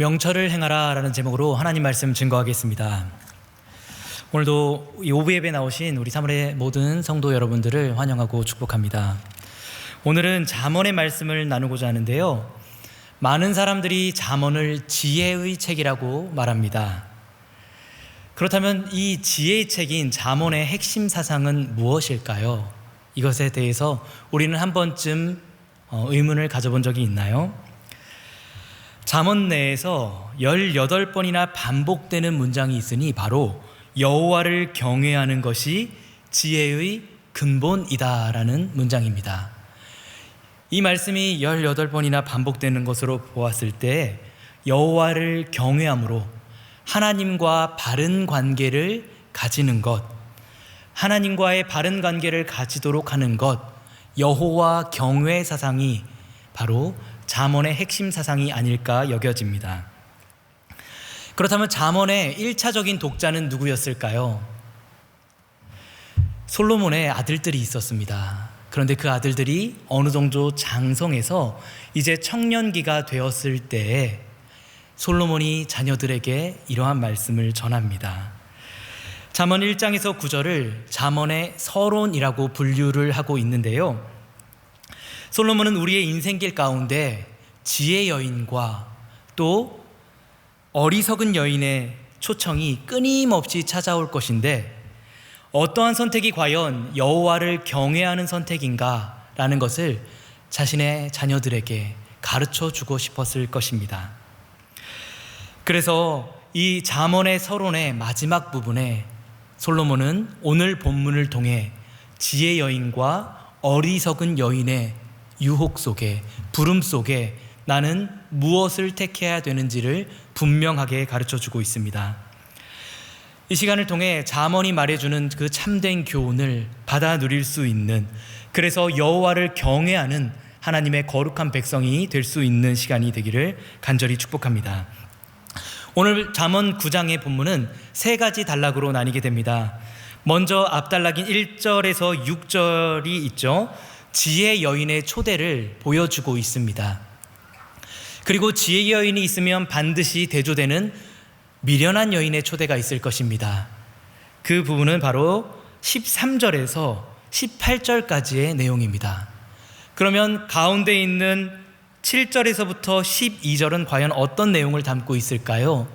명철을 행하라 라는 제목으로 하나님 말씀 증거하겠습니다. 오늘도 이 오브 예배에 나오신 우리 사물의 모든 성도 여러분들을 환영하고 축복합니다. 오늘은 잠언의 말씀을 나누고자 하는데요, 많은 사람들이 잠언을 지혜의 책이라고 말합니다. 그렇다면 이 지혜의 책인 잠언의 핵심 사상은 무엇일까요? 이것에 대해서 우리는 한 번쯤 의문을 가져본 적이 있나요? 잠언 내에서 18번이나 반복되는 문장이 있으니 바로 여호와를 경외하는 것이 지혜의 근본이다라는 문장입니다. 이 말씀이 18번이나 반복되는 것으로 보았을 때 여호와를 경외함으로 하나님과 바른 관계를 가지는 것, 하나님과의 바른 관계를 가지도록 하는 것, 여호와 경외 사상이 바로 잠언의 핵심 사상이 아닐까 여겨집니다. 그렇다면 잠언의 1차적인 독자는 누구였을까요? 솔로몬의 아들들이 있었습니다. 그런데 그 아들들이 어느 정도 장성해서 이제 청년기가 되었을 때에 솔로몬이 자녀들에게 이러한 말씀을 전합니다. 잠언 1장에서 9절을 잠언의 서론이라고 분류를 하고 있는데요, 솔로몬은 우리의 인생길 가운데 지혜 여인과 또 어리석은 여인의 초청이 끊임없이 찾아올 것인데 어떠한 선택이 과연 여호와를 경외하는 선택인가 라는 것을 자신의 자녀들에게 가르쳐 주고 싶었을 것입니다. 그래서 이 잠언의 서론의 마지막 부분에 솔로몬은 오늘 본문을 통해 지혜 여인과 어리석은 여인의 유혹 속에, 부름 속에 나는 무엇을 택해야 되는지를 분명하게 가르쳐주고 있습니다. 이 시간을 통해 잠언이 말해주는 그 참된 교훈을 받아 누릴 수 있는, 그래서 여호와를 경외하는 하나님의 거룩한 백성이 될 수 있는 시간이 되기를 간절히 축복합니다. 오늘 잠언 9장의 본문은 세 가지 단락으로 나뉘게 됩니다. 먼저 앞단락인 1절에서 6절이 있죠. 지혜 여인의 초대를 보여주고 있습니다. 그리고 지혜 여인이 있으면 반드시 대조되는 미련한 여인의 초대가 있을 것입니다. 그 부분은 바로 13절에서 18절까지의 내용입니다. 그러면 가운데 있는 7절에서부터 12절은 과연 어떤 내용을 담고 있을까요?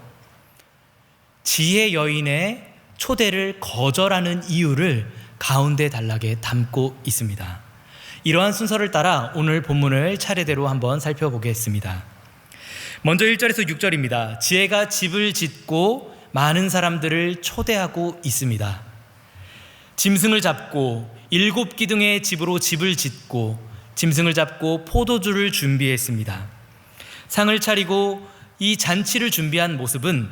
지혜 여인의 초대를 거절하는 이유를 가운데 단락에 담고 있습니다. 이러한 순서를 따라 오늘 본문을 차례대로 한번 살펴보겠습니다. 먼저 1절에서 6절입니다. 지혜가 집을 짓고 많은 사람들을 초대하고 있습니다. 짐승을 잡고 7기둥의 집으로 집을 짓고 짐승을 잡고 포도주를 준비했습니다. 상을 차리고 이 잔치를 준비한 모습은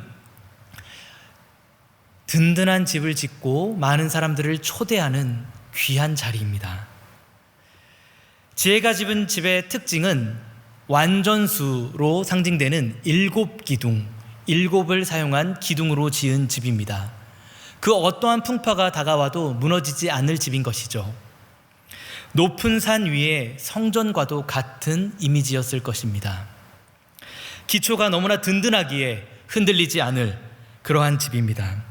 든든한 집을 짓고 많은 사람들을 초대하는 귀한 자리입니다. 지혜가 집은 집의 특징은 완전수로 상징되는 7기둥, 7을 사용한 기둥으로 지은 집입니다. 그 어떠한 풍파가 다가와도 무너지지 않을 집인 것이죠. 높은 산 위에 성전과도 같은 이미지였을 것입니다. 기초가 너무나 든든하기에 흔들리지 않을 그러한 집입니다.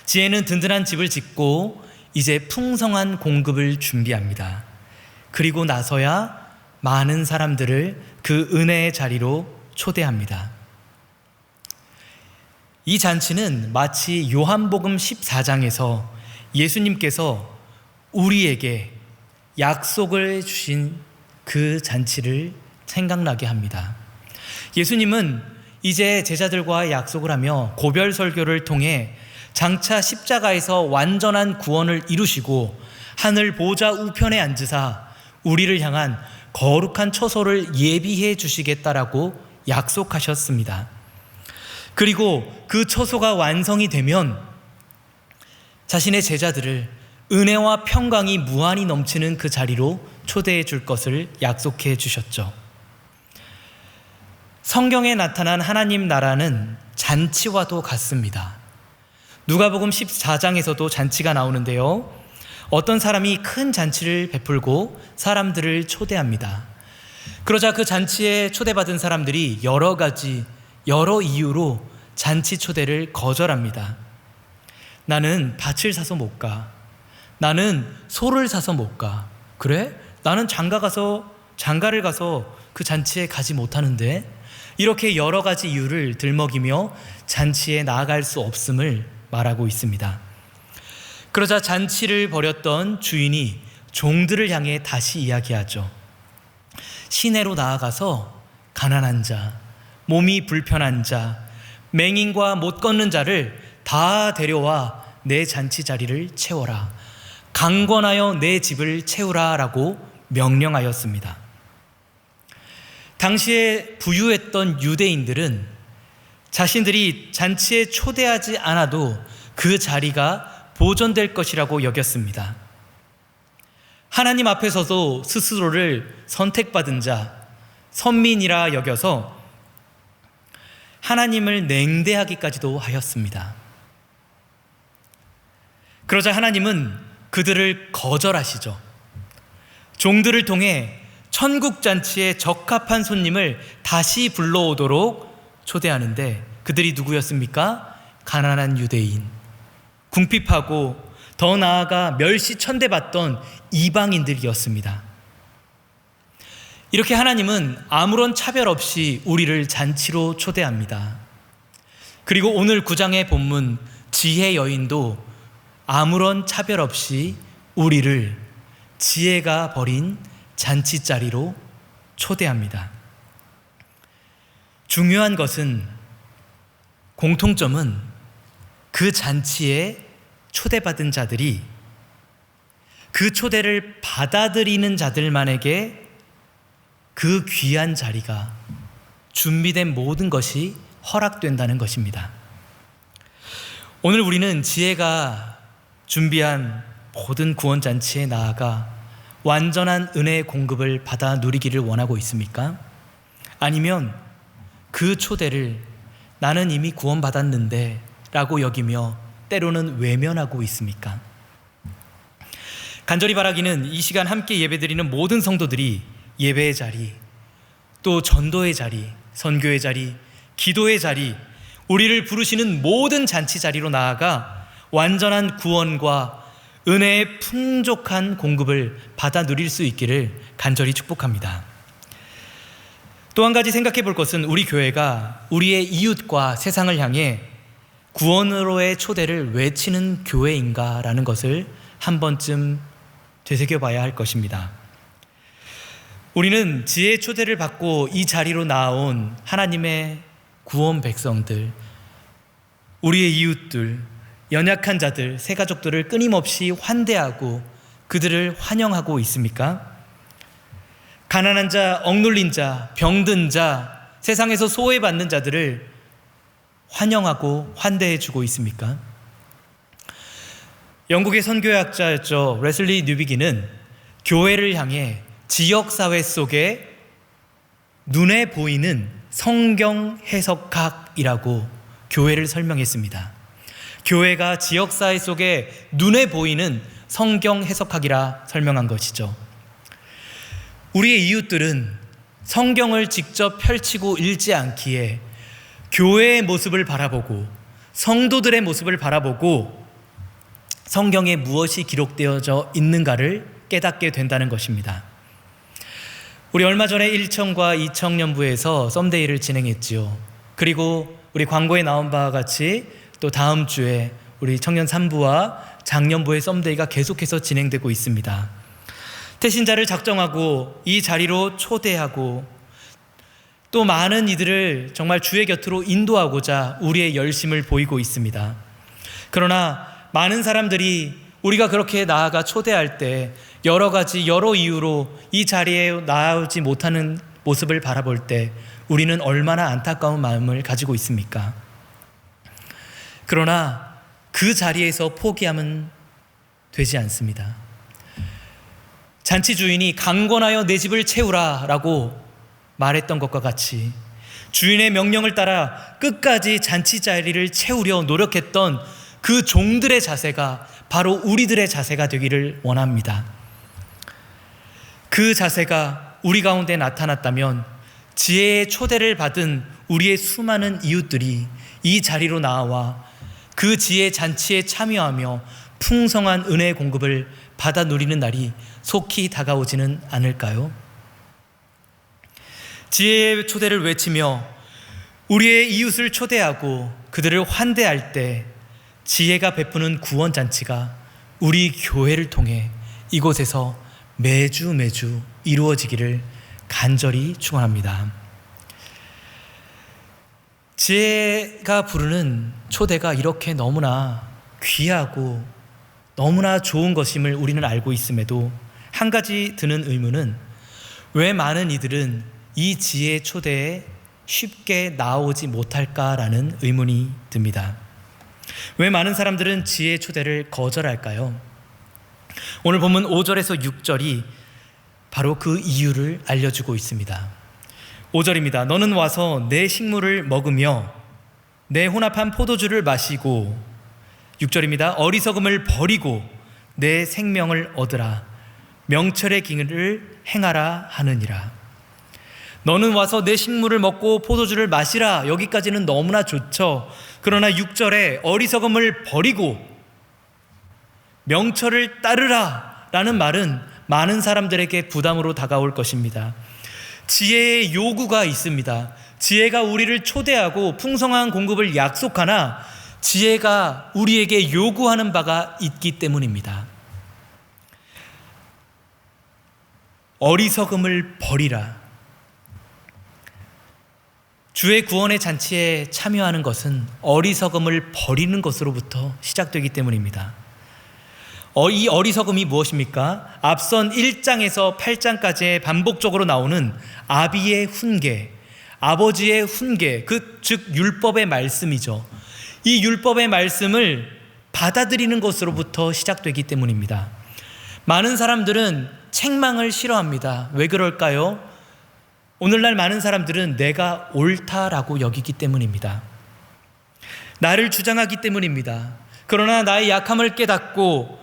지혜는 든든한 집을 짓고 이제 풍성한 공급을 준비합니다. 그리고 나서야 많은 사람들을 그 은혜의 자리로 초대합니다. 이 잔치는 마치 요한복음 14장에서 예수님께서 우리에게 약속을 주신 그 잔치를 생각나게 합니다. 예수님은 이제 제자들과 약속을 하며 고별 설교를 통해 장차 십자가에서 완전한 구원을 이루시고 하늘 보좌 우편에 앉으사 우리를 향한 거룩한 처소를 예비해 주시겠다라고 약속하셨습니다. 그리고 그 처소가 완성이 되면 자신의 제자들을 은혜와 평강이 무한히 넘치는 그 자리로 초대해 줄 것을 약속해 주셨죠. 성경에 나타난 하나님 나라는 잔치와도 같습니다. 누가복음 14장에서도 잔치가 나오는데요, 어떤 사람이 큰 잔치를 베풀고 사람들을 초대합니다. 그러자 그 잔치에 초대받은 사람들이 여러 가지 여러 이유로 잔치 초대를 거절합니다. 나는 밭을 사서 못 가. 나는 소를 사서 못 가. 그래? 나는 장가를 가서 그 잔치에 가지 못하는데. 이렇게 여러 가지 이유를 들먹이며 잔치에 나아갈 수 없음을 말하고 있습니다. 그러자 잔치를 벌였던 주인이 종들을 향해 다시 이야기하죠. 시내로 나아가서 가난한 자, 몸이 불편한 자, 맹인과 못 걷는 자를 다 데려와 내 잔치 자리를 채워라. 강권하여 내 집을 채우라 라고 명령하였습니다. 당시에 부유했던 유대인들은 자신들이 잔치에 초대하지 않아도 그 자리가 보존될 것이라고 여겼습니다. 하나님 앞에서도 스스로를 선택받은 자, 선민이라 여겨서 하나님을 냉대하기까지도 하였습니다. 그러자 하나님은 그들을 거절하시죠. 종들을 통해 천국 잔치에 적합한 손님을 다시 불러오도록 초대하는데 그들이 누구였습니까? 가난한 유대인, 궁핍하고 더 나아가 멸시천대받던 이방인들이었습니다. 이렇게 하나님은 아무런 차별 없이 우리를 잔치로 초대합니다. 그리고 오늘 9장의 본문 지혜 여인도 아무런 차별 없이 우리를 지혜가 버린 잔치자리로 초대합니다. 중요한 것은, 공통점은 그 잔치에 초대받은 자들이 그 초대를 받아들이는 자들만에게 그 귀한 자리가, 준비된 모든 것이 허락된다는 것입니다. 오늘 우리는 지혜가 준비한 모든 구원잔치에 나아가 완전한 은혜의 공급을 받아 누리기를 원하고 있습니까? 아니면 그 초대를 나는 이미 구원받았는데 라고 여기며 때로는 외면하고 있습니까? 간절히 바라기는 이 시간 함께 예배드리는 모든 성도들이 예배의 자리, 또 전도의 자리, 선교의 자리, 기도의 자리, 우리를 부르시는 모든 잔치 자리로 나아가 완전한 구원과 은혜의 풍족한 공급을 받아 누릴 수 있기를 간절히 축복합니다. 또 한 가지 생각해 볼 것은, 우리 교회가 우리의 이웃과 세상을 향해 구원으로의 초대를 외치는 교회인가라는 것을 한 번쯤 되새겨봐야 할 것입니다. 우리는 지혜의 초대를 받고 이 자리로 나온 하나님의 구원 백성들, 우리의 이웃들, 연약한 자들, 새 가족들을 끊임없이 환대하고 그들을 환영하고 있습니까? 가난한 자, 억눌린 자, 병든 자, 세상에서 소외받는 자들을 환영하고 환대해주고 있습니까? 영국의 선교학자였죠. 레슬리 뉴비기는 교회를 향해 지역사회 속에 눈에 보이는 성경 해석학이라고 교회를 설명했습니다. 교회가 지역사회 속에 눈에 보이는 성경 해석학이라 설명한 것이죠. 우리의 이웃들은 성경을 직접 펼치고 읽지 않기에 교회의 모습을 바라보고 성도들의 모습을 바라보고 성경에 무엇이 기록되어져 있는가를 깨닫게 된다는 것입니다. 우리 얼마 전에 1청과 2청년부에서 썸데이를 진행했지요. 그리고 우리 광고에 나온 바와 같이 또 다음 주에 우리 청년 3부와 장년부의 썸데이가 계속해서 진행되고 있습니다. 태신자를 작정하고 이 자리로 초대하고 또 많은 이들을 정말 주의 곁으로 인도하고자 우리의 열심을 보이고 있습니다. 그러나 많은 사람들이 우리가 그렇게 나아가 초대할 때 여러 이유로 이 자리에 나오지 못하는 모습을 바라볼 때 우리는 얼마나 안타까운 마음을 가지고 있습니까? 그러나 그 자리에서 포기하면 되지 않습니다. 잔치 주인이 강권하여 내 집을 채우라 라고 말했던 것과 같이 주인의 명령을 따라 끝까지 잔치 자리를 채우려 노력했던 그 종들의 자세가 바로 우리들의 자세가 되기를 원합니다. 그 자세가 우리 가운데 나타났다면 지혜의 초대를 받은 우리의 수많은 이웃들이 이 자리로 나와 그 지혜 잔치에 참여하며 풍성한 은혜의 공급을 받아 누리는 날이 속히 다가오지는 않을까요? 지혜의 초대를 외치며 우리의 이웃을 초대하고 그들을 환대할 때 지혜가 베푸는 구원잔치가 우리 교회를 통해 이곳에서 매주 이루어지기를 간절히 축원합니다. 지혜가 부르는 초대가 이렇게 너무나 귀하고 너무나 좋은 것임을 우리는 알고 있음에도 한 가지 드는 의문은 왜 많은 이들은 이 지혜의 초대에 쉽게 나오지 못할까라는 의문이 듭니다. 왜 많은 사람들은 지혜의 초대를 거절할까요? 오늘 본문 5절에서 6절이 바로 그 이유를 알려주고 있습니다. 5절입니다. 너는 와서 내 식물을 먹으며 내 혼합한 포도주를 마시고, 6절입니다. 어리석음을 버리고 내 생명을 얻으라. 명철의 길을 행하라 하느니라. 너는 와서 내 식물을 먹고 포도주를 마시라. 여기까지는 너무나 좋죠. 그러나 6절에 어리석음을 버리고 명철을 따르라 라는 말은 많은 사람들에게 부담으로 다가올 것입니다. 지혜의 요구가 있습니다. 지혜가 우리를 초대하고 풍성한 공급을 약속하나 지혜가 우리에게 요구하는 바가 있기 때문입니다. 어리석음을 버리라. 주의 구원의 잔치에 참여하는 것은 어리석음을 버리는 것으로부터 시작되기 때문입니다. 이 어리석음이 무엇입니까? 앞선 1장에서 8장까지 반복적으로 나오는 아비의 훈계, 아버지의 훈계, 즉 율법의 말씀이죠. 이 율법의 말씀을 받아들이는 것으로부터 시작되기 때문입니다. 많은 사람들은 책망을 싫어합니다. 왜 그럴까요? 오늘날 많은 사람들은 내가 옳다라고 여기기 때문입니다. 나를 주장하기 때문입니다. 그러나 나의 약함을 깨닫고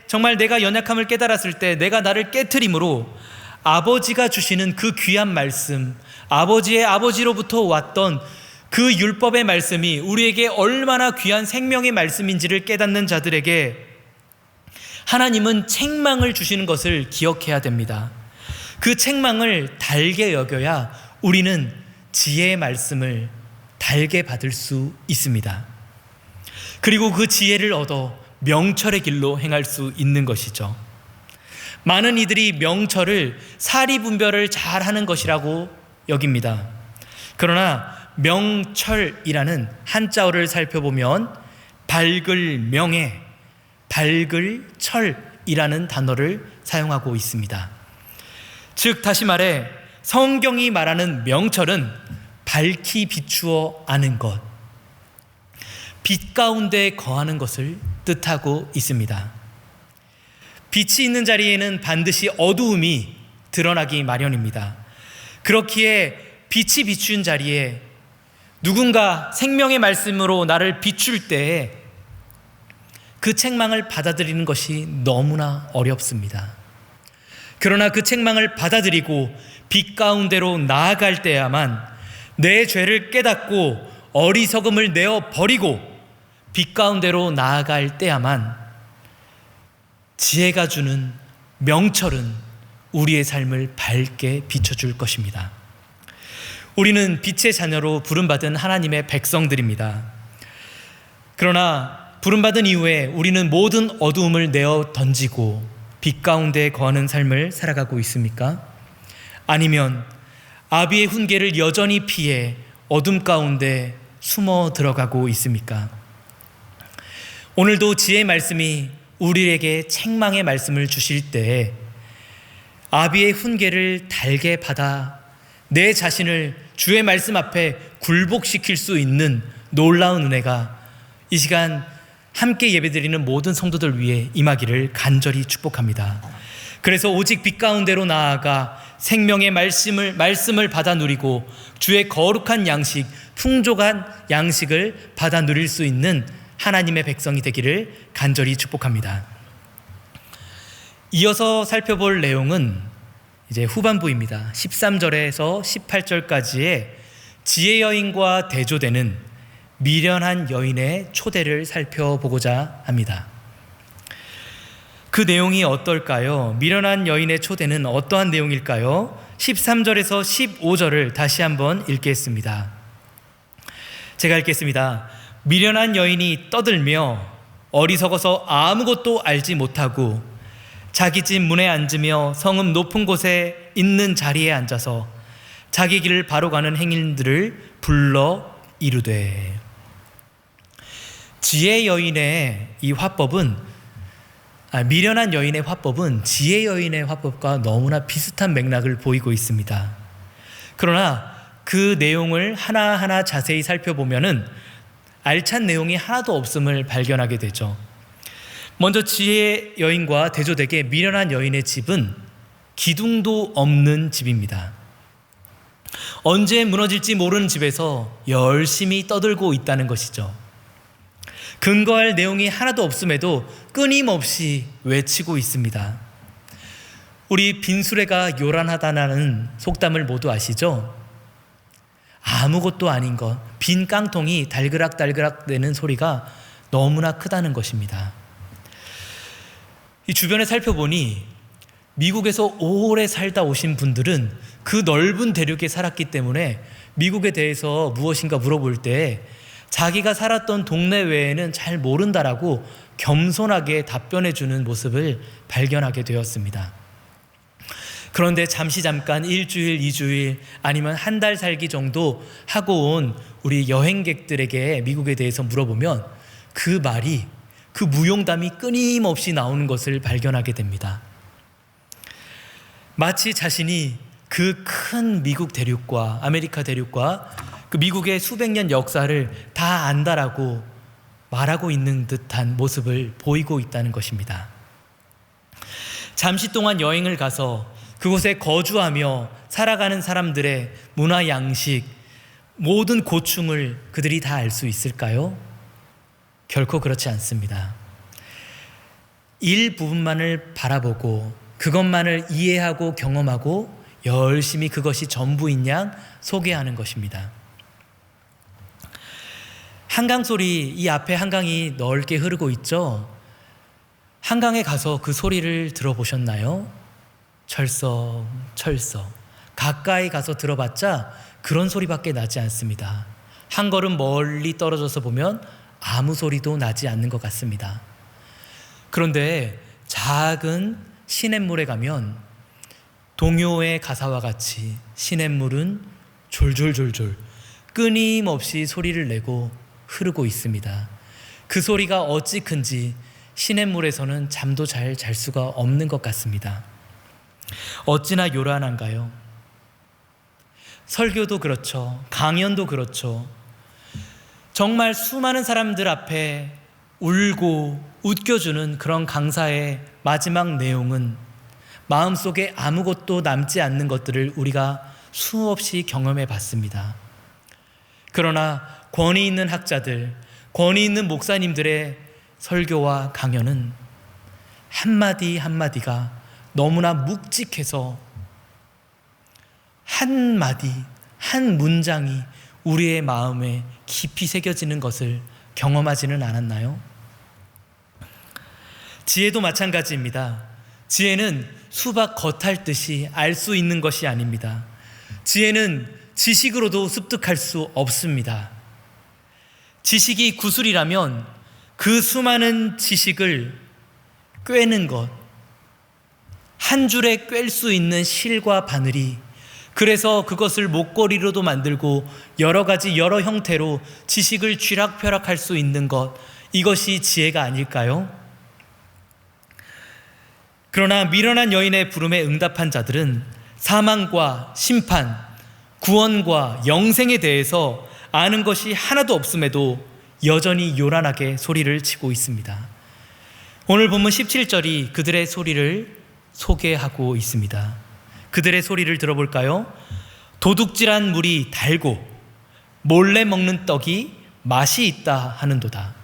정말 내가 연약함을 깨달았을 때 내가 나를 깨트림으로 아버지가 주시는 그 귀한 말씀, 아버지의 아버지로부터 왔던 그 율법의 말씀이 우리에게 얼마나 귀한 생명의 말씀인지를 깨닫는 자들에게 하나님은 책망을 주시는 것을 기억해야 됩니다. 그 책망을 달게 여겨야 우리는 지혜의 말씀을 달게 받을 수 있습니다. 그리고 그 지혜를 얻어 명철의 길로 행할 수 있는 것이죠. 많은 이들이 명철을 사리분별을 잘하는 것이라고 여깁니다. 그러나 명철이라는 한자어를 살펴보면 밝을 명예, 밝을 철이라는 단어를 사용하고 있습니다. 즉 다시 말해 성경이 말하는 명철은 밝히 비추어 아는 것, 빛 가운데 거하는 것을 뜻하고 있습니다. 빛이 있는 자리에는 반드시 어두움이 드러나기 마련입니다. 그렇기에 빛이 비춘 자리에 누군가 생명의 말씀으로 나를 비출 때에 그 책망을 받아들이는 것이 너무나 어렵습니다. 그러나 그 책망을 받아들이고 빛 가운데로 나아갈 때야만 내 죄를 깨닫고 어리석음을 내어 버리고 빛 가운데로 나아갈 때야만 지혜가 주는 명철은 우리의 삶을 밝게 비춰줄 것입니다. 우리는 빛의 자녀로 부름받은 하나님의 백성들입니다. 그러나 부름받은 이후에 우리는 모든 어두움을 내어 던지고 빛 가운데 거하는 삶을 살아가고 있습니까? 아니면 아비의 훈계를 여전히 피해 어둠 가운데 숨어 들어가고 있습니까? 오늘도 지혜의 말씀이 우리에게 책망의 말씀을 주실 때에 아비의 훈계를 달게 받아 내 자신을 주의 말씀 앞에 굴복시킬 수 있는 놀라운 은혜가 이 시간 함께 예배드리는 모든 성도들 위해 임하기를 간절히 축복합니다. 그래서 오직 빛 가운데로 나아가 생명의 말씀을 받아 누리고 주의 거룩한 양식, 풍족한 양식을 받아 누릴 수 있는 하나님의 백성이 되기를 간절히 축복합니다. 이어서 살펴볼 내용은 이제 후반부입니다. 13절에서 18절까지의 지혜 여인과 대조되는 미련한 여인의 초대를 살펴보고자 합니다. 그 내용이 어떨까요? 미련한 여인의 초대는 어떠한 내용일까요? 13절에서 15절을 다시 한번 읽겠습니다. 제가 읽겠습니다. 미련한 여인이 떠들며 어리석어서 아무것도 알지 못하고 자기 집 문에 앉으며 성읍 높은 곳에 있는 자리에 앉아서 자기 길을 바로 가는 행인들을 불러 이르되. 지혜 여인의 이 화법은 미련한 여인의 화법은 지혜 여인의 화법과 너무나 비슷한 맥락을 보이고 있습니다. 그러나 그 내용을 하나하나 자세히 살펴보면은 알찬 내용이 하나도 없음을 발견하게 되죠. 먼저 지혜 여인과 대조되게 미련한 여인의 집은 기둥도 없는 집입니다. 언제 무너질지 모르는 집에서 열심히 떠들고 있다는 것이죠. 근거할 내용이 하나도 없음에도 끊임없이 외치고 있습니다. 우리 빈수레가 요란하다는 속담을 모두 아시죠? 아무것도 아닌 것, 빈 깡통이 달그락달그락 내는 소리가 너무나 크다는 것입니다. 이 주변에 살펴보니 미국에서 오래 살다 오신 분들은 그 넓은 대륙에 살았기 때문에 미국에 대해서 무엇인가 물어볼 때 자기가 살았던 동네 외에는 잘 모른다라고 겸손하게 답변해주는 모습을 발견하게 되었습니다. 그런데 잠깐 일주일, 2주일 아니면 한 달 살기 정도 하고 온 우리 여행객들에게 미국에 대해서 물어보면 그 말이, 그 무용담이 끊임없이 나오는 것을 발견하게 됩니다. 마치 자신이 그 큰 미국 대륙과 아메리카 대륙과 그 미국의 수백 년 역사를 다 안다라고 말하고 있는 듯한 모습을 보이고 있다는 것입니다. 잠시 동안 여행을 가서 그곳에 거주하며 살아가는 사람들의 문화 양식, 모든 고충을 그들이 다 알 수 있을까요? 결코 그렇지 않습니다. 일부분만을 바라보고 그것만을 이해하고 경험하고 열심히 그것이 전부인 양 소개하는 것입니다. 한강소리, 이 앞에 한강이 넓게 흐르고 있죠? 한강에 가서 그 소리를 들어보셨나요? 철썩 철썩. 가까이 가서 들어봤자 그런 소리밖에 나지 않습니다. 한 걸음 멀리 떨어져서 보면 아무 소리도 나지 않는 것 같습니다. 그런데 작은 시냇물에 가면 동요의 가사와 같이 시냇물은 졸졸졸졸 끊임없이 소리를 내고 흐르고 있습니다. 그 소리가 어찌 큰지 시냇물에서는 잠도 잘 잘 수가 없는 것 같습니다. 어찌나 요란한가요? 설교도 그렇죠. 강연도 그렇죠. 정말 수많은 사람들 앞에 울고 웃겨주는 그런 강사의 마지막 내용은 마음속에 아무것도 남지 않는 것들을 우리가 수없이 경험해 봤습니다. 그러나 권위 있는 학자들, 권위 있는 목사님들의 설교와 강연은 한마디 한마디가 너무나 묵직해서 한마디, 한 문장이 우리의 마음에 깊이 새겨지는 것을 경험하지는 않았나요? 지혜도 마찬가지입니다. 지혜는 수박 겉핥듯이 알 수 있는 것이 아닙니다. 지혜는 지식으로도 습득할 수 없습니다. 지식이 구슬이라면 그 수많은 지식을 꿰는 것, 한 줄에 꿰일 수 있는 실과 바늘이, 그래서 그것을 목걸이로도 만들고 여러 가지 여러 형태로 지식을 쥐락펴락할 수 있는 것, 이것이 지혜가 아닐까요? 그러나 미련한 여인의 부름에 응답한 자들은 사망과 심판, 구원과 영생에 대해서 아는 것이 하나도 없음에도 여전히 요란하게 소리를 치고 있습니다. 오늘 본문 17절이 그들의 소리를 소개하고 있습니다. 그들의 소리를 들어볼까요? 도둑질한 물이 달고 몰래 먹는 떡이 맛이 있다 하는도다.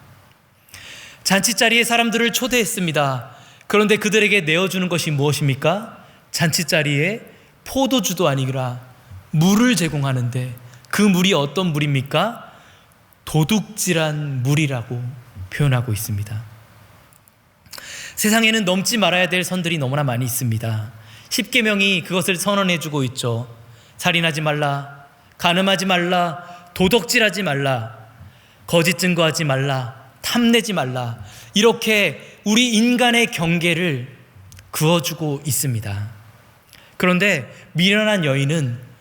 잔치자리에 사람들을 초대했습니다. 그런데 그들에게 내어주는 것이 무엇입니까? 잔치자리에 포도주도 아니라 물을 제공하는데 그 물이 어떤 물입니까? 도둑질한 물이라고 표현하고 있습니다. 세상에는 넘지 말아야 될 선들이 너무나 많이 있습니다. 십계명이 그것을 선언해주고 있죠. 살인하지 말라, 간음하지 말라, 도둑질하지 말라, 거짓 증거하지 말라, 탐내지 말라, 이렇게 우리 인간의 경계를 그어주고 있습니다. 그런데 미련한 여인은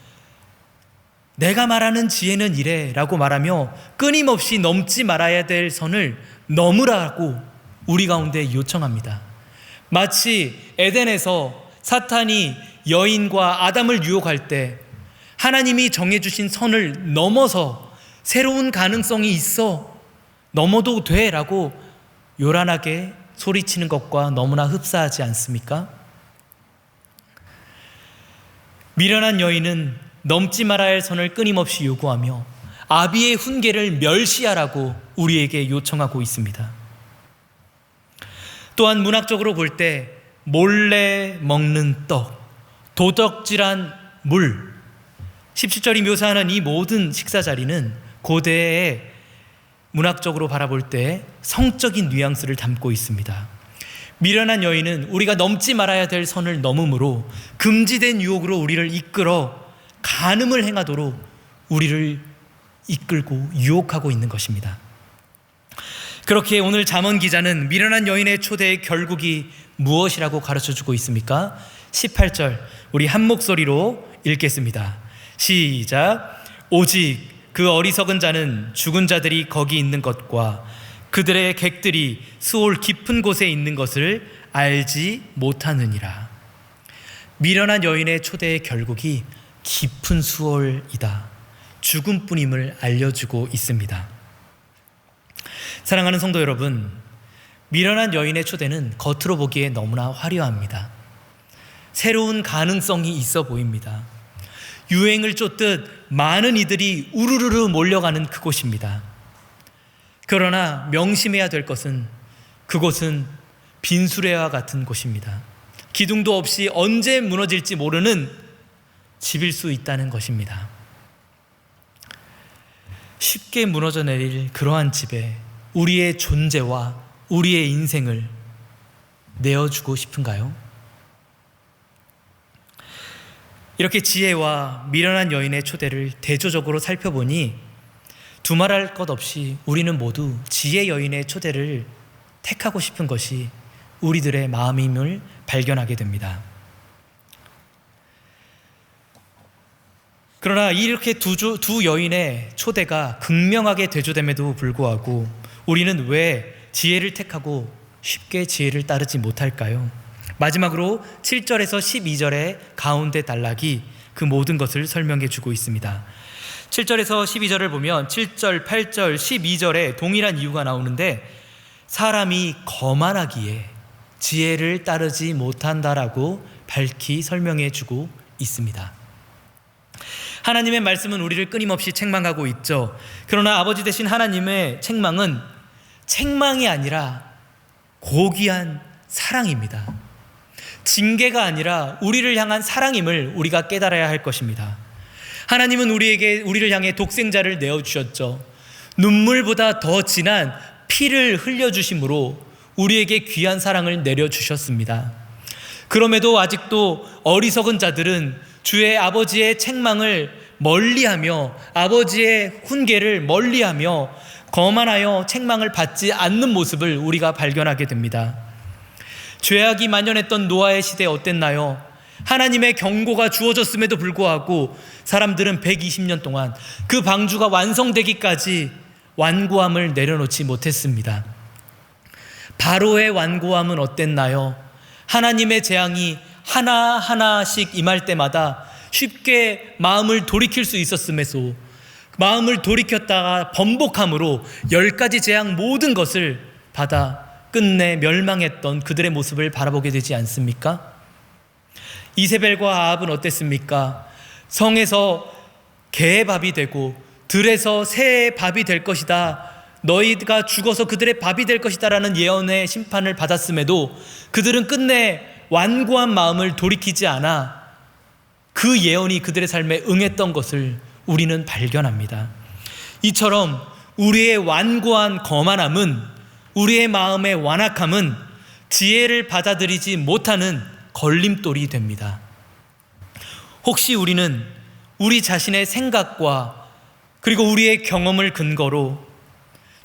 내가 말하는 지혜는 이래 라고 말하며 끊임없이 넘지 말아야 될 선을 넘으라고 우리 가운데 요청합니다. 마치 에덴에서 사탄이 여인과 아담을 유혹할 때 하나님이 정해주신 선을 넘어서 새로운 가능성이 있어, 넘어도 돼 라고 요란하게 소리치는 것과 너무나 흡사하지 않습니까? 미련한 여인은 넘지 말아야 할 선을 끊임없이 요구하며 아비의 훈계를 멸시하라고 우리에게 요청하고 있습니다. 또한 문학적으로 볼 때 몰래 먹는 떡, 도덕질한 물, 17절이 묘사하는 이 모든 식사 자리는 고대의 문학적으로 바라볼 때 성적인 뉘앙스를 담고 있습니다. 미련한 여인은 우리가 넘지 말아야 될 선을 넘음으로 금지된 유혹으로 우리를 이끌어 간음을 행하도록 우리를 이끌고 유혹하고 있는 것입니다. 그렇게 오늘 잠언 기자는 미련한 여인의 초대의 결국이 무엇이라고 가르쳐주고 있습니까? 18절 우리 한 목소리로 읽겠습니다. 시작. 오직 그 어리석은 자는 죽은 자들이 거기 있는 것과 그들의 객들이 수올 깊은 곳에 있는 것을 알지 못하느니라. 미련한 여인의 초대의 결국이 깊은 수월이다, 죽음뿐임을 알려주고 있습니다. 사랑하는 성도 여러분, 미련한 여인의 초대는 겉으로 보기에 너무나 화려합니다. 새로운 가능성이 있어 보입니다. 유행을 쫓듯 많은 이들이 우르르르 몰려가는 그곳입니다. 그러나 명심해야 될 것은 그곳은 빈수레와 같은 곳입니다. 기둥도 없이 언제 무너질지 모르는 집일 수 있다는 것입니다. 쉽게 무너져 내릴 그러한 집에 우리의 존재와 우리의 인생을 내어주고 싶은가요? 이렇게 지혜와 미련한 여인의 초대를 대조적으로 살펴보니 두말할 것 없이 우리는 모두 지혜 여인의 초대를 택하고 싶은 것이 우리들의 마음임을 발견하게 됩니다. 그러나 이렇게 두 여인의 초대가 극명하게 대조됨에도 불구하고 우리는 왜 지혜를 택하고 쉽게 지혜를 따르지 못할까요? 마지막으로 7절에서 12절의 가운데 단락이 그 모든 것을 설명해 주고 있습니다. 7절에서 12절을 보면 7절, 8절, 12절에 동일한 이유가 나오는데 사람이 거만하기에 지혜를 따르지 못한다라고 밝히 설명해 주고 있습니다. 하나님의 말씀은 우리를 끊임없이 책망하고 있죠. 그러나 아버지 되신 하나님의 책망은 책망이 아니라 고귀한 사랑입니다. 징계가 아니라 우리를 향한 사랑임을 우리가 깨달아야 할 것입니다. 하나님은 우리를 향해 독생자를 내어주셨죠. 눈물보다 더 진한 피를 흘려주심으로 우리에게 귀한 사랑을 내려주셨습니다. 그럼에도 아직도 어리석은 자들은 주의 아버지의 책망을 멀리하며 아버지의 훈계를 멀리하며 거만하여 책망을 받지 않는 모습을 우리가 발견하게 됩니다. 죄악이 만연했던 노아의 시대에 어땠나요? 하나님의 경고가 주어졌음에도 불구하고 사람들은 120년 동안 그 방주가 완성되기까지 완고함을 내려놓지 못했습니다. 바로의 완고함은 어땠나요? 하나님의 재앙이 하나하나씩 임할 때마다 쉽게 마음을 돌이킬 수 있었음에도 마음을 돌이켰다가 번복함으로 10가지 재앙 모든 것을 받아 끝내 멸망했던 그들의 모습을 바라보게 되지 않습니까? 이세벨과 아합은 어땠습니까? 성에서 개의 밥이 되고 들에서 새의 밥이 될 것이다, 너희가 죽어서 그들의 밥이 될 것이다 라는 예언의 심판을 받았음에도 그들은 끝내 완고한 마음을 돌이키지 않아 그 예언이 그들의 삶에 응했던 것을 우리는 발견합니다. 이처럼 우리의 완고한 거만함은, 우리의 마음의 완악함은 지혜를 받아들이지 못하는 걸림돌이 됩니다. 혹시 우리는 우리 자신의 생각과 그리고 우리의 경험을 근거로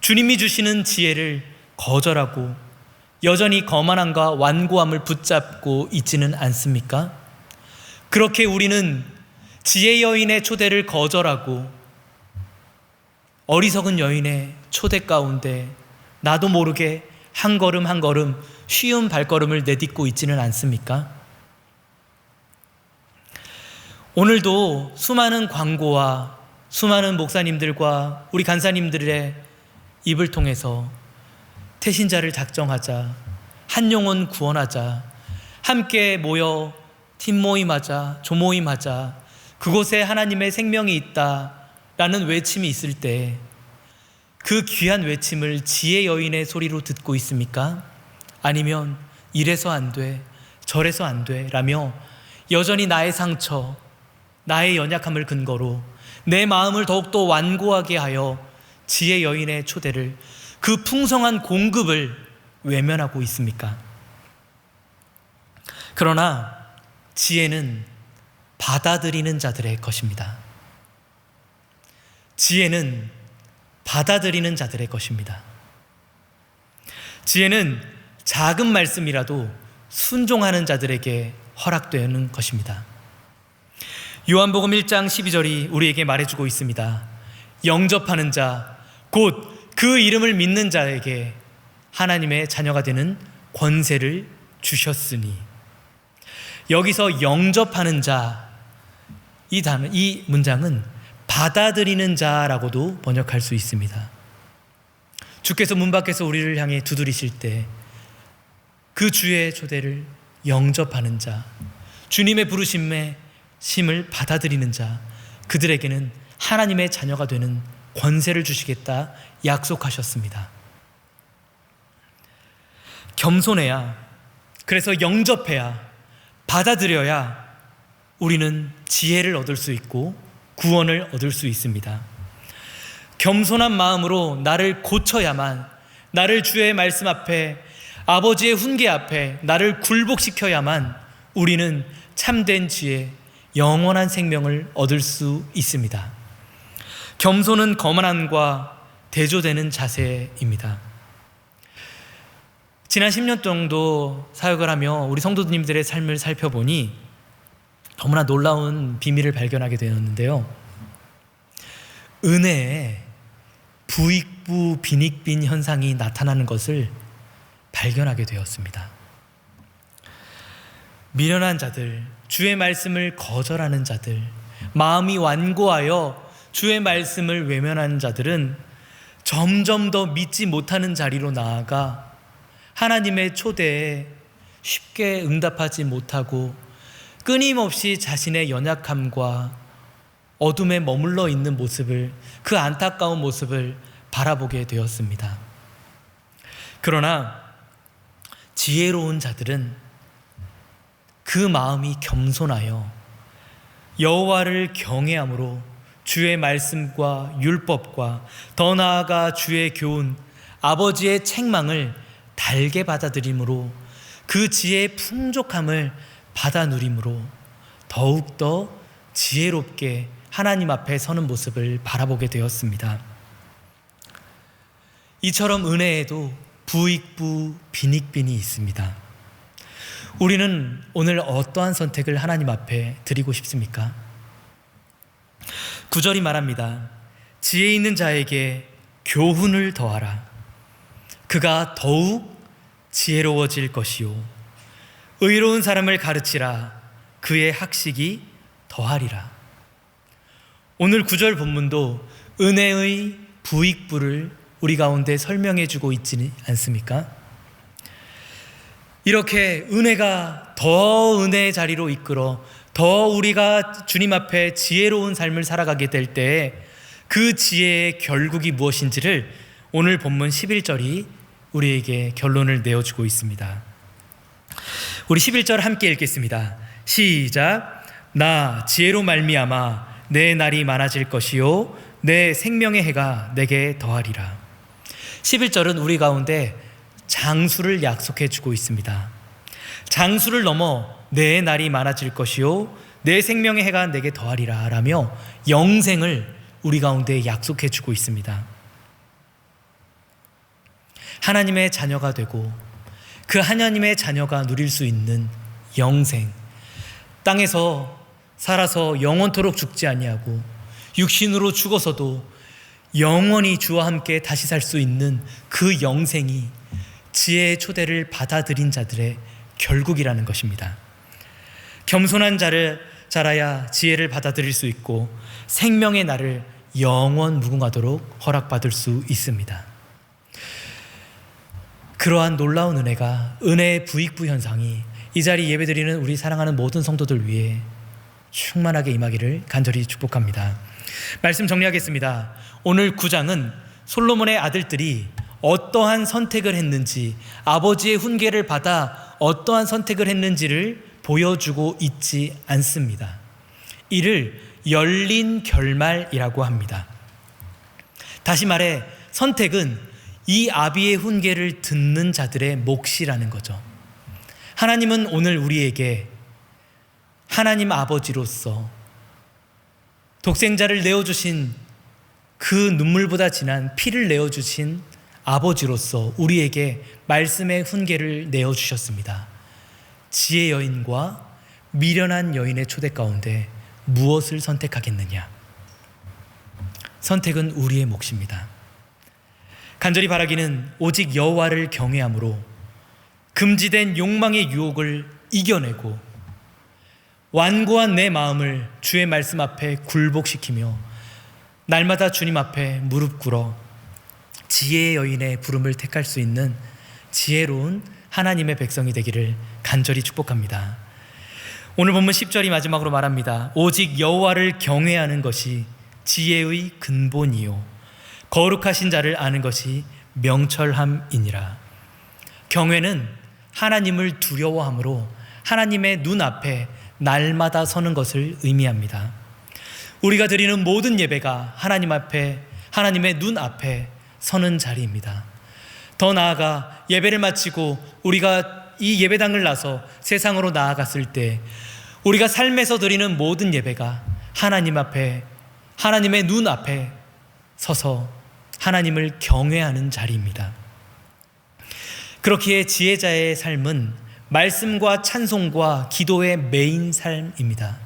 주님이 주시는 지혜를 거절하고 여전히 거만함과 완고함을 붙잡고 있지는 않습니까? 그렇게 우리는 지혜 여인의 초대를 거절하고 어리석은 여인의 초대 가운데 나도 모르게 한 걸음 한 걸음 쉬운 발걸음을 내딛고 있지는 않습니까? 오늘도 수많은 광고와 수많은 목사님들과 우리 간사님들의 입을 통해서 태신자를 작정하자, 한 영혼 구원하자, 함께 모여 팀 모임하자, 조모임하자, 그곳에 하나님의 생명이 있다라는 외침이 있을 때 그 귀한 외침을 지혜 여인의 소리로 듣고 있습니까? 아니면 이래서 안 돼, 저래서 안 돼 라며 여전히 나의 상처, 나의 연약함을 근거로 내 마음을 더욱더 완고하게 하여 지혜 여인의 초대를, 그 풍성한 공급을 외면하고 있습니까? 그러나 지혜는 받아들이는 자들의 것입니다. 지혜는 받아들이는 자들의 것입니다. 지혜는 작은 말씀이라도 순종하는 자들에게 허락되는 것입니다. 요한복음 1장 12절이 우리에게 말해주고 있습니다. 영접하는 자, 곧 그 이름을 믿는 자에게 하나님의 자녀가 되는 권세를 주셨으니. 여기서 영접하는 자, 이 문장은 받아들이는 자라고도 번역할 수 있습니다. 주께서 문 밖에서 우리를 향해 두드리실 때 그 주의 초대를 영접하는 자, 주님의 부르심을 받아들이는 자, 그들에게는 하나님의 자녀가 되는 권세를 주시겠다 약속하셨습니다. 겸손해야, 그래서 영접해야, 받아들여야 우리는 지혜를 얻을 수 있고 구원을 얻을 수 있습니다. 겸손한 마음으로 나를 고쳐야만, 나를 주의 말씀 앞에, 아버지의 훈계 앞에 나를 굴복시켜야만 우리는 참된 지혜, 영원한 생명을 얻을 수 있습니다. 겸손은 거만함과 대조되는 자세입니다. 지난 10년 정도 사역을 하며 우리 성도님들의 삶을 살펴보니 너무나 놀라운 비밀을 발견하게 되었는데요. 은혜에 부익부 빈익빈 현상이 나타나는 것을 발견하게 되었습니다. 미련한 자들, 주의 말씀을 거절하는 자들, 마음이 완고하여 주의 말씀을 외면하는 자들은 점점 더 믿지 못하는 자리로 나아가 하나님의 초대에 쉽게 응답하지 못하고 끊임없이 자신의 연약함과 어둠에 머물러 있는 모습을, 그 안타까운 모습을 바라보게 되었습니다. 그러나 지혜로운 자들은 그 마음이 겸손하여 여호와를 경외함으로 주의 말씀과 율법과 더 나아가 주의 교훈, 아버지의 책망을 달게 받아들임으로 그 지혜의 풍족함을 받아 누림으로 더욱더 지혜롭게 하나님 앞에 서는 모습을 바라보게 되었습니다. 이처럼 은혜에도 부익부 빈익빈이 있습니다. 우리는 오늘 어떠한 선택을 하나님 앞에 드리고 싶습니까? 9절이 말합니다. 지혜 있는 자에게 교훈을 더하라. 그가 더욱 지혜로워질 것이요 의로운 사람을 가르치라. 그의 학식이 더하리라. 오늘 9절 본문도 은혜의 부익부를 우리 가운데 설명해 주고 있지 않습니까? 이렇게 은혜가 더 은혜의 자리로 이끌어 더 우리가 주님 앞에 지혜로운 삶을 살아가게 될 때 그 지혜의 결국이 무엇인지를 오늘 본문 11절이 우리에게 결론을 내어주고 있습니다. 우리 11절 함께 읽겠습니다. 시작. 나 지혜로 말미암아 내 날이 많아질 것이요 내 생명의 해가 내게 더하리라. 11절은 우리 가운데 장수를 약속해 주고 있습니다. 장수를 넘어 내 날이 많아질 것이요 내 생명의 해가 내게 더하리라 라며 영생을 우리 가운데 약속해 주고 있습니다. 하나님의 자녀가 되고 그 하나님의 자녀가 누릴 수 있는 영생, 땅에서 살아서 영원토록 죽지 아니하고 육신으로 죽어서도 영원히 주와 함께 다시 살 수 있는 그 영생이 지혜의 초대를 받아들인 자들의 결국이라는 것입니다. 겸손한 자라야 지혜를 받아들일 수 있고 생명의 날을 영원 무궁하도록 허락받을 수 있습니다. 그러한 놀라운 은혜가, 은혜의 부익부 현상이 이 자리 예배드리는 우리 사랑하는 모든 성도들 위해 충만하게 임하기를 간절히 축복합니다. 말씀 정리하겠습니다. 오늘 9장은 솔로몬의 아들들이 어떠한 선택을 했는지, 아버지의 훈계를 받아 어떠한 선택을 했는지를 보여주고 있지 않습니다. 이를 열린 결말이라고 합니다. 다시 말해 선택은 이 아비의 훈계를 듣는 자들의 몫이라는 거죠. 하나님은 오늘 우리에게 하나님 아버지로서 독생자를 내어주신 그 눈물보다 진한 피를 내어주신 아버지로서 우리에게 말씀의 훈계를 내어주셨습니다. 지혜 여인과 미련한 여인의 초대 가운데 무엇을 선택하겠느냐? 선택은 우리의 몫입니다. 간절히 바라기는 오직 여호와를 경외함으로 금지된 욕망의 유혹을 이겨내고 완고한 내 마음을 주의 말씀 앞에 굴복시키며 날마다 주님 앞에 무릎 꿇어 지혜의 여인의 부름을 택할 수 있는 지혜로운 하나님의 백성이 되기를 간절히 축복합니다. 오늘 본문 10절이 마지막으로 말합니다. 오직 여호와를 경외하는 것이 지혜의 근본이요 거룩하신 자를 아는 것이 명철함이니라. 경외는 하나님을 두려워함으로 하나님의 눈앞에 날마다 서는 것을 의미합니다. 우리가 드리는 모든 예배가 하나님 앞에, 하나님의 눈앞에 서는 자리입니다. 더 나아가 예배를 마치고 우리가 이 예배당을 나서 세상으로 나아갔을 때 우리가 삶에서 드리는 모든 예배가 하나님 앞에, 하나님의 눈앞에 서서 하나님을 경외하는 자리입니다. 그렇기에 지혜자의 삶은 말씀과 찬송과 기도의 메인 삶입니다.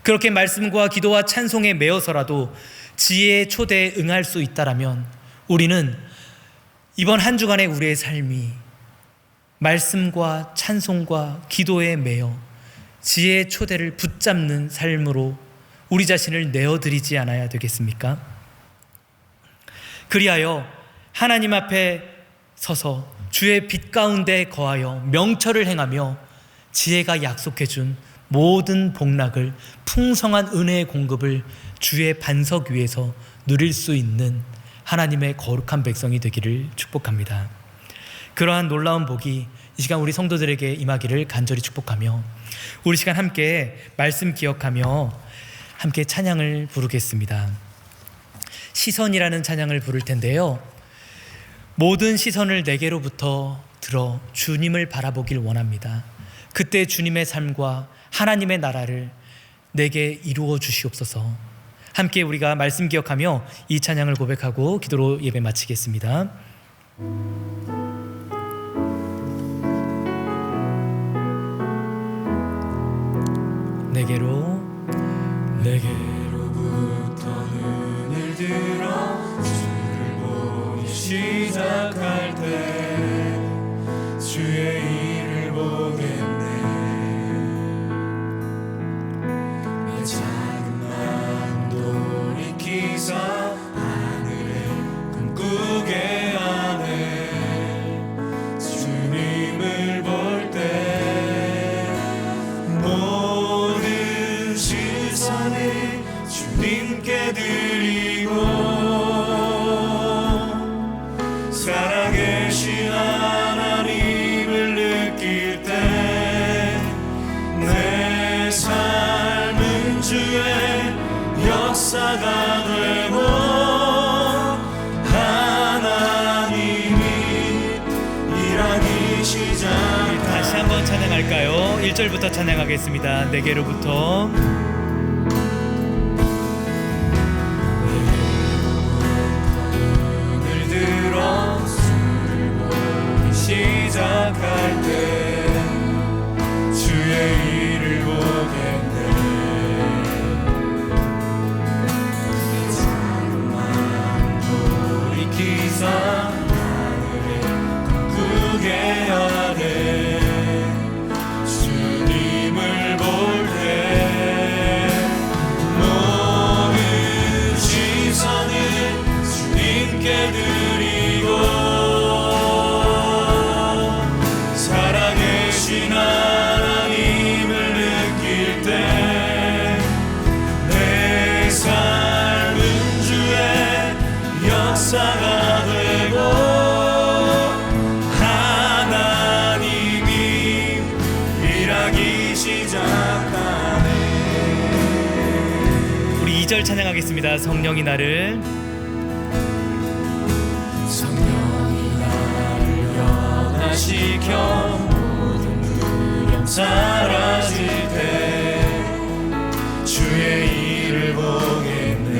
그렇게 말씀과 기도와 찬송에 매여서라도 지혜의 초대에 응할 수 있다라면 우리는 이번 한 주간의 우리의 삶이 말씀과 찬송과 기도에 매여 지혜의 초대를 붙잡는 삶으로 우리 자신을 내어드리지 않아야 되겠습니까? 그리하여 하나님 앞에 서서 주의 빛 가운데 거하여 명철을 행하며 지혜가 약속해 준 모든 복락을, 풍성한 은혜의 공급을 주의 반석 위에서 누릴 수 있는 하나님의 거룩한 백성이 되기를 축복합니다. 그러한 놀라운 복이 이 시간 우리 성도들에게 임하기를 간절히 축복하며 우리 시간 함께 말씀 기억하며 함께 찬양을 부르겠습니다. 시선이라는 찬양을 부를 텐데요, 모든 시선을 내게로부터 들어 주님을 바라보길 원합니다. 그때 주님의 삶과 하나님의 나라를 내게 이루어 주시옵소서. 함께 우리가 말씀 기억하며 이 찬양을 고백하고 기도로 예배 마치겠습니다. 내게로부터 눈을 들어 주를 보기 시작할 때 주의 일을 보겠네. 내 작은 마음 돌이키사 하늘에 꿈꾸게 하네. 주님을 볼 때 모든 시선을 주님께 드리고 1절부터 찬양하겠습니다. 내게로부터 눈을 들어 주를 보기 시작할 때 주의 일을 보겠네. 자꾸만 돌이키사 하늘에 꿈꾸게 하네. 주님을 볼 때 모든 시선을 주님께 드리고 살아계신 하나님을 느낄 때 내 삶은 주의 역사가 되고 하나님이 일하기 시작하네. 우리 2절 찬양하겠습니다. 성령이 나를 변화시켜 모든 두려움 사라질 때 주의 일을 보겠네.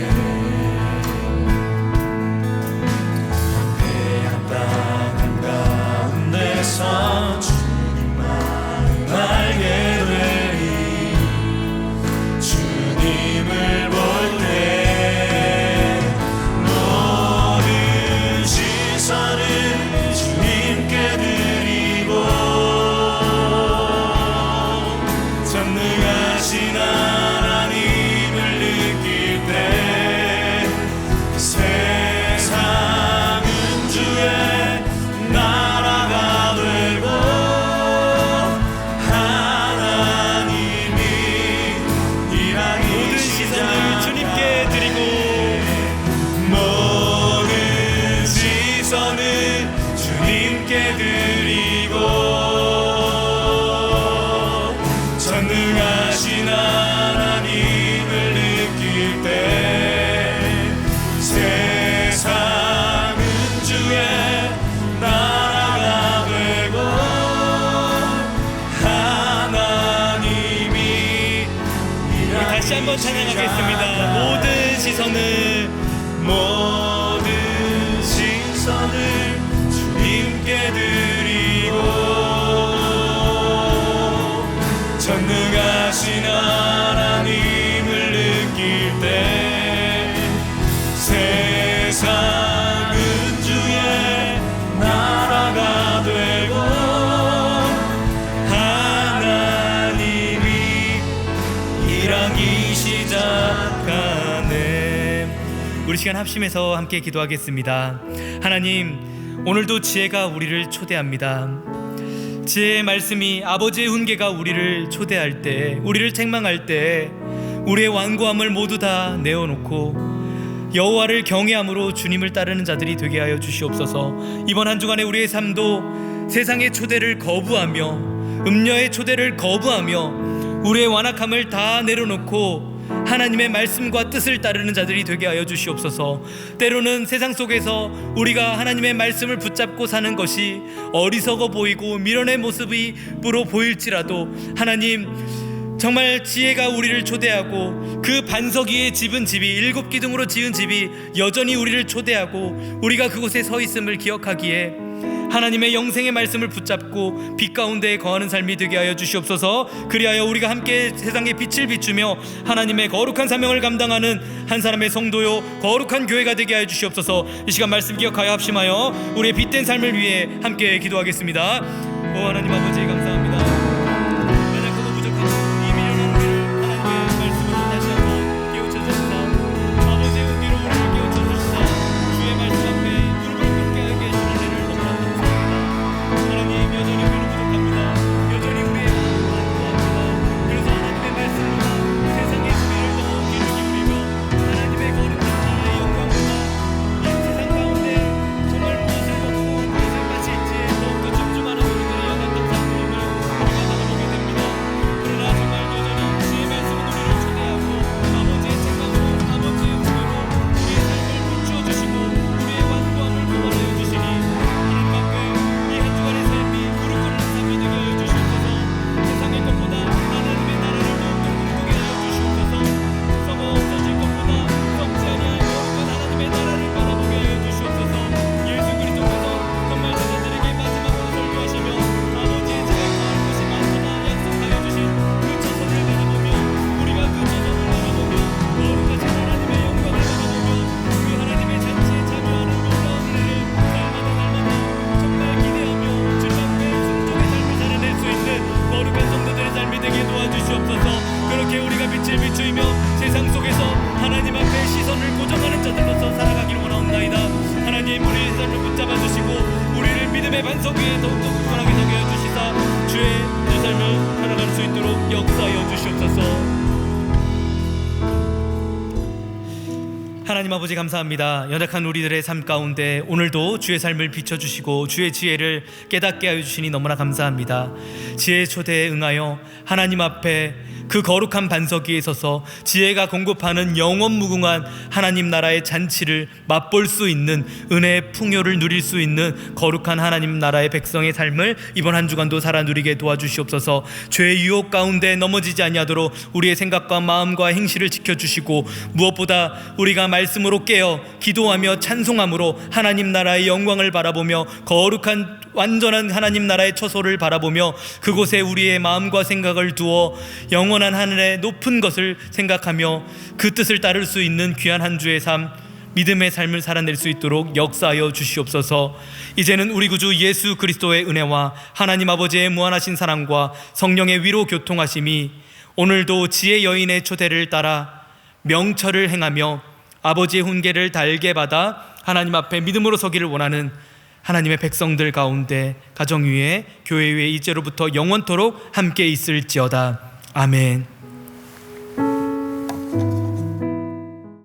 황폐한 땅 한가운데서 주님만을 알게 되리. 주님을 볼 때 모든 시선을 주님께 드리고 전능하신 하나님을 느낄 때 세상은 주의 나라가 되고 하나님이 일하기 모든 시선을 주님께 드리고 모든 시선을 주님께 드리고 전능하신 하나님을 느낄 때 세상은 주의 나라가 되고 하나님이 다시 한번 찬양하겠습니다. 모든 시선을 주님께 드리고 전능하신 하나님을 느낄 때 세상은 주의 나라가 되고 하나님이 일하기 시작하네. 우리 시간 합심해서 함께 기도하겠습니다. 하나님, 오늘도 지혜가 우리를 초대합니다. 지혜의 말씀이 아버지의 훈계가 우리를 초대할 때, 우리를 책망할 때 우리의 완고함을 모두 다 내어놓고 여호와를 경외함으로 주님을 따르는 자들이 되게 하여 주시옵소서. 이번 한 주간에 우리의 삶도 세상의 초대를 거부하며 음녀의 초대를 거부하며 우리의 완악함을 다 내려놓고 하나님의 말씀과 뜻을 따르는 자들이 되게 하여 주시옵소서. 때로는 세상 속에서 우리가 하나님의 말씀을 붙잡고 사는 것이 어리석어 보이고 미련의 모습으로 보일지라도 하나님, 정말 지혜가 우리를 초대하고 그 반석 위에 집은 집이 7기둥으로 지은 집이 여전히 우리를 초대하고 우리가 그곳에 서 있음을 기억하기에 하나님의 영생의 말씀을 붙잡고 빛 가운데 거하는 삶이 되게 하여 주시옵소서. 그리하여 우리가 함께 세상에 빛을 비추며 하나님의 거룩한 사명을 감당하는 한 사람의 성도요 거룩한 교회가 되게 하여 주시옵소서. 이 시간 말씀 기억하여 합심하여 우리의 빛된 삶을 위해 함께 기도하겠습니다. 오 하나님 아버지 감사합니다. 연약하고 부족한 이 미련한 우리를 하나님의 말씀으로 다시 한번 깨우쳐 주시사 아버지의 은혜로 우리를 깨우쳐 주시사 주의 말씀 앞에 무릎을 꿇게 하게 해주는 은혜를 너무나 감사합니다. 하나님, 여전히 우리는 부족합니다. 여전히 우리의 마음은 완고합니다. 그래서 하나님의 말씀보다 세상의 지혜를 더 기울이 기울이며 하나님의 거룩한 나라의 영광보다 이 세상 가운데 정말 무엇을 먹고 무엇을 마실지 더욱더 집중하는 우리들의 연약한 삶을 반석 위에 더욱더 굳건하게 서게 하여 주시사 주의 삶을 살아갈 수 있도록 역사하여 주시옵소서. 하나님 아버지 감사합니다. 연약한 우리들의 삶 가운데 오늘도 주의 삶을 비춰주시고 주의 지혜를 깨닫게 하여 주시니 너무나 감사합니다. 지혜의 초대에 응하여 하나님 앞에 그 거룩한 반석 위에 서서 지혜가 공급하는 영원 무궁한 하나님 나라의 잔치를 맛볼 수 있는 은혜의 풍요를 누릴 수 있는 거룩한 하나님 나라의 백성의 삶을 이번 한 주간도 살아 누리게 도와주시옵소서. 죄의 유혹 가운데 넘어지지 아니하도록 우리의 생각과 마음과 행실을 지켜주시고 무엇보다 우리가 말씀으로 깨어 기도하며 찬송함으로 하나님 나라의 영광을 바라보며 거룩한 완전한 하나님 나라의 처소를 바라보며 그곳에 우리의 마음과 생각을 두어 영원한 하늘의 높은 것을 생각하며 그 뜻을 따를 수 있는 귀한 한 주의 삶, 믿음의 삶을 살아낼 수 있도록 역사하여 주시옵소서. 이제는 우리 구주 예수 그리스도의 은혜와 하나님 아버지의 무한하신 사랑과 성령의 위로 교통하심이 오늘도 지혜 여인의 초대를 따라 명철을 행하며 아버지의 훈계를 달게 받아 하나님 앞에 믿음으로 서기를 원하는 하나님의 백성들 가운데 가정 위에 교회 위에 이제로부터 영원토록 함께 있을지어다. 아멘.